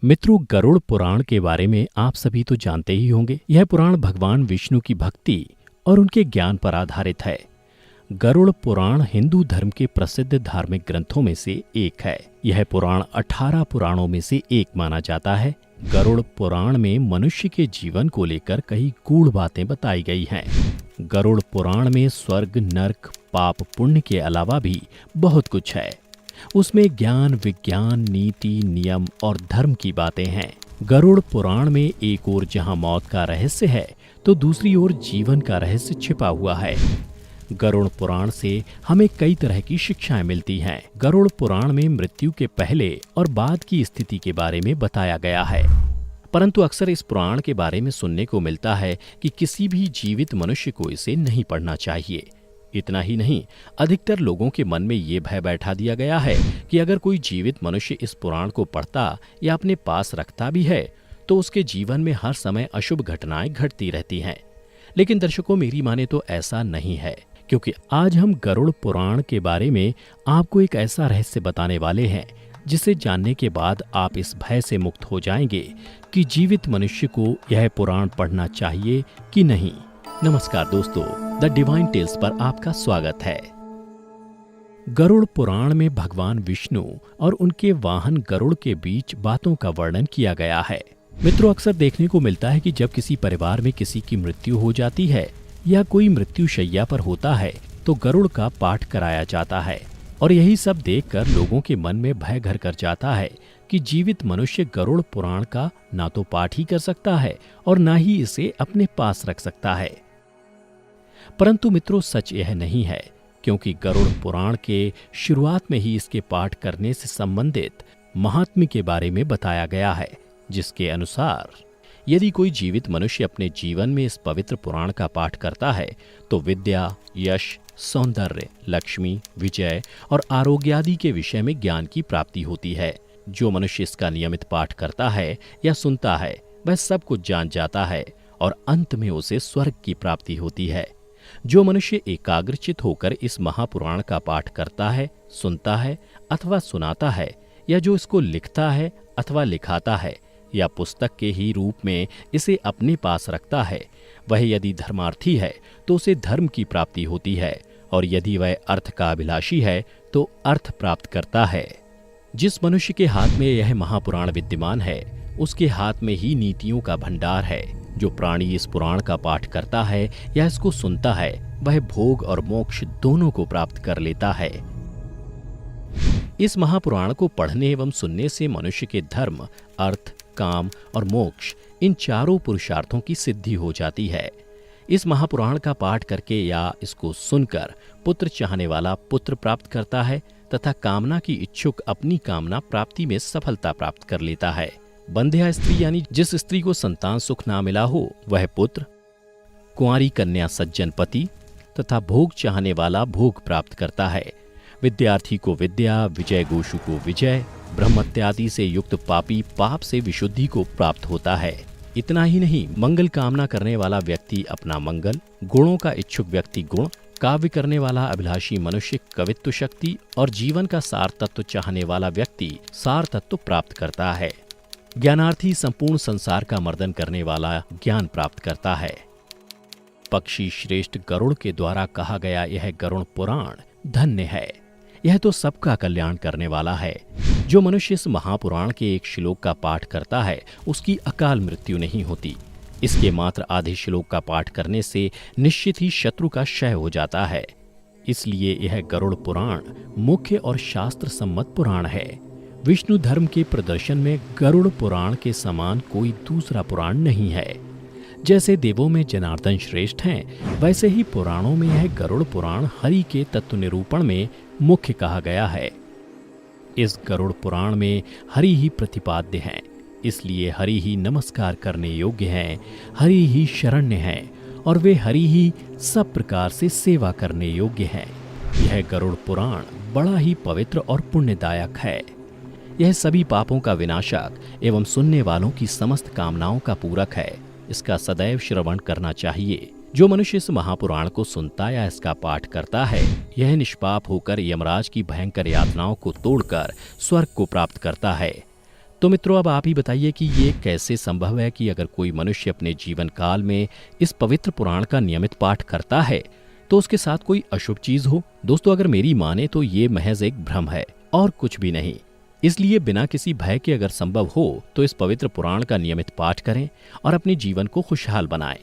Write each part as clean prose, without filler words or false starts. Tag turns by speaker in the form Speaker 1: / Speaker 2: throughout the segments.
Speaker 1: मित्रों, गरुड़ पुराण के बारे में आप सभी तो जानते ही होंगे। यह पुराण भगवान विष्णु की भक्ति और उनके ज्ञान पर आधारित है। गरुड़ पुराण हिंदू धर्म के प्रसिद्ध धार्मिक ग्रंथों में से एक है। यह पुराण 18 पुराणों में से एक माना जाता है। गरुड़ पुराण में मनुष्य के जीवन को लेकर कई गूढ़ बातें बताई गई हैं। गरुड़ पुराण में स्वर्ग, नर्क, पाप, पुण्य के अलावा भी बहुत कुछ है। उसमें ज्ञान, विज्ञान, नीति, नियम और धर्म की बातें हैं। गरुड़ पुराण में एक ओर जहां मौत का रहस्य है, तो दूसरी ओर जीवन का रहस्य छिपा हुआ है। गरुड़ पुराण से हमें कई तरह की शिक्षाएं मिलती हैं। गरुड़ पुराण में मृत्यु के पहले और बाद की स्थिति के बारे में बताया गया है। परंतु अक्सर इस पुराण के बारे में सुनने को मिलता है कि किसी भी जीवित मनुष्य को इसे नहीं पढ़ना चाहिए। इतना ही नहीं, अधिकतर लोगों के मन में ये भय बैठा दिया गया है कि अगर कोई जीवित मनुष्य इस पुराण को पढ़ता या अपने पास रखता भी है, तो उसके जीवन में हर समय अशुभ घटनाएं घटती रहती हैं। लेकिन दर्शकों, मेरी माने तो ऐसा नहीं है, क्योंकि आज हम गरुड़ पुराण के बारे में आपको एक ऐसा रहस्य बताने वाले हैं जिसे जानने के बाद आप इस भय से मुक्त हो जाएंगे कि जीवित मनुष्य को यह पुराण पढ़ना चाहिए कि नहीं। नमस्कार दोस्तों, द डिवाइन टेल्स पर आपका स्वागत है। गरुड़ पुराण में भगवान विष्णु और उनके वाहन गरुड़ के बीच बातों का वर्णन किया गया है। मित्रों, अक्सर देखने को मिलता है कि जब किसी परिवार में किसी की मृत्यु हो जाती है या कोई मृत्यु शैया पर होता है, तो गरुड़ का पाठ कराया जाता है। और यही सब देखकर लोगों के मन में भय घर कर जाता है कि जीवित मनुष्य गरुड़ पुराण का ना तो पाठ ही कर सकता है और ना ही इसे अपने पास रख सकता है। परंतु मित्रों, सच यह नहीं है, क्योंकि गरुड़ पुराण के शुरुआत में ही इसके पाठ करने से संबंधित महात्म्य के बारे में बताया गया है, जिसके अनुसार यदि कोई जीवित मनुष्य अपने जीवन में इस पवित्र पुराण का पाठ करता है, तो विद्या, यश, सौंदर्य, लक्ष्मी, विजय और आरोग्य आदि के विषय में ज्ञान की प्राप्ति होती है। जो मनुष्य इसका नियमित पाठ करता है या सुनता है, वह सब कुछ जान जाता है और अंत में उसे स्वर्ग की प्राप्ति होती है। जो मनुष्य एकाग्रचित होकर इस महापुराण का पाठ करता है, सुनता है अथवा सुनाता है, या जो इसको लिखता है अथवा लिखाता है या पुस्तक के ही रूप में इसे अपने पास रखता है, वह यदि धर्मार्थी है तो उसे धर्म की प्राप्ति होती है, और यदि वह अर्थ का अभिलाषी है तो अर्थ प्राप्त करता है। जिस मनुष्य के हाथ में यह महापुराण विद्यमान है, उसके हाथ में ही नीतियों का भंडार है। जो प्राणी इस पुराण का पाठ करता है या इसको सुनता है, वह भोग और मोक्ष दोनों को प्राप्त कर लेता है। इस महापुराण को पढ़ने एवं सुनने से मनुष्य के धर्म, अर्थ, काम और मोक्ष, इन चारों पुरुषार्थों की सिद्धि हो जाती है। इस महापुराण का पाठ करके या इसको सुनकर पुत्र चाहने वाला पुत्र प्राप्त करता है तथा कामना की इच्छुक अपनी कामना प्राप्ति में सफलता प्राप्त कर लेता है। बंध्या स्त्री यानी जिस स्त्री को संतान सुख ना मिला हो, वह पुत्र, कुंवारी कन्या सज्जन पति तथा भोग चाहने वाला भोग प्राप्त करता है। विद्यार्थी को विद्या, विजय गोषु को विजय, ब्रह्मत्यादि से युक्त पापी पाप से विशुद्धि को प्राप्त होता है। इतना ही नहीं, मंगल कामना करने वाला व्यक्ति अपना मंगल, गुणों का इच्छुक व्यक्ति गुण, काव्य करने वाला अभिलाषी मनुष्य कवित्व शक्ति और जीवन का सार तत्व चाहने वाला व्यक्ति सार तत्व प्राप्त करता है। ज्ञानार्थी संपूर्ण संसार का मर्दन करने वाला ज्ञान प्राप्त करता है। पक्षी श्रेष्ठ गरुड़ के द्वारा कहा गया यह गरुड़ पुराण धन्य है। यह तो सबका कल्याण करने वाला है। जो मनुष्य इस महापुराण के एक श्लोक का पाठ करता है, उसकी अकाल मृत्यु नहीं होती। इसके मात्र आधे श्लोक का पाठ करने से निश्चित ही शत्रु का क्षय हो जाता है। इसलिए यह गरुड़ पुराण मुख्य और शास्त्र सम्मत पुराण है। विष्णु धर्म के प्रदर्शन में गरुड़ पुराण के समान कोई दूसरा पुराण नहीं है। जैसे देवों में जनार्दन श्रेष्ठ हैं, वैसे ही पुराणों में यह गरुड़ पुराण हरि के तत्व निरूपण में मुख्य कहा गया है। इस गरुड़ पुराण में हरि ही प्रतिपाद्य हैं, इसलिए हरि ही नमस्कार करने योग्य हैं, हरि ही शरण्य हैं और वे हरि ही सब प्रकार से सेवा करने योग्य हैं। यह गरुड़ पुराण बड़ा ही पवित्र और पुण्यदायक है। यह सभी पापों का विनाशक एवं सुनने वालों की समस्त कामनाओं का पूरक है। इसका सदैव श्रवण करना चाहिए। जो मनुष्य इस महापुराण को सुनता या इसका पाठ करता है, यह निष्पाप होकर यमराज की भयंकर यातनाओं को तोड़कर स्वर्ग को प्राप्त करता है। तो मित्रों, अब आप ही बताइए कि ये कैसे संभव है कि अगर कोई मनुष्य अपने जीवन काल में इस पवित्र पुराण का नियमित पाठ करता है तो उसके साथ कोई अशुभ चीज हो। दोस्तों, अगर मेरी माने तो ये महज एक भ्रम है और कुछ भी नहीं। इसलिए बिना किसी भय के अगर संभव हो तो इस पवित्र पुराण का नियमित पाठ करें और अपने जीवन को खुशहाल बनाएं।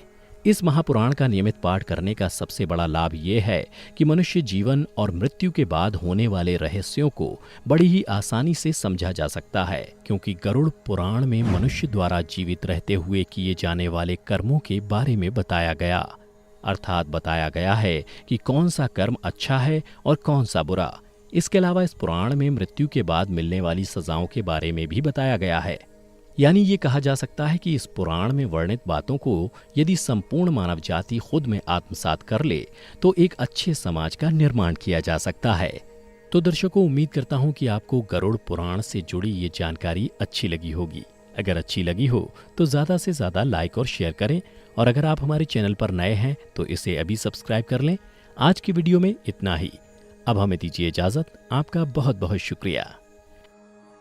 Speaker 1: इस महापुराण का नियमित पाठ करने का सबसे बड़ा लाभ ये है कि मनुष्य जीवन और मृत्यु के बाद होने वाले रहस्यों को बड़ी ही आसानी से समझा जा सकता है, क्योंकि गरुड़ पुराण में मनुष्य द्वारा जीवित रहते हुए किए जाने वाले कर्मों के बारे में बताया गया। अर्थात बताया गया है कि कौन सा कर्म अच्छा है और कौन सा बुरा। इसके अलावा इस पुराण में मृत्यु के बाद मिलने वाली सजाओं के बारे में भी बताया गया है। यानी ये कहा जा सकता है कि इस पुराण में वर्णित बातों को यदि संपूर्ण मानव जाति खुद में आत्मसात कर ले तो एक अच्छे समाज का निर्माण किया जा सकता है। तो दर्शकों, उम्मीद करता हूँ कि आपको गरुड़ पुराण से जुड़ी ये जानकारी अच्छी लगी होगी। अगर अच्छी लगी हो तो ज़्यादा से ज़्यादा लाइक और शेयर करें, और अगर आप हमारे चैनल पर नए हैं तो इसे अभी सब्सक्राइब कर लें। आज की वीडियो में इतना ही। अब हमें दीजिए इजाज़त। आपका बहुत बहुत शुक्रिया।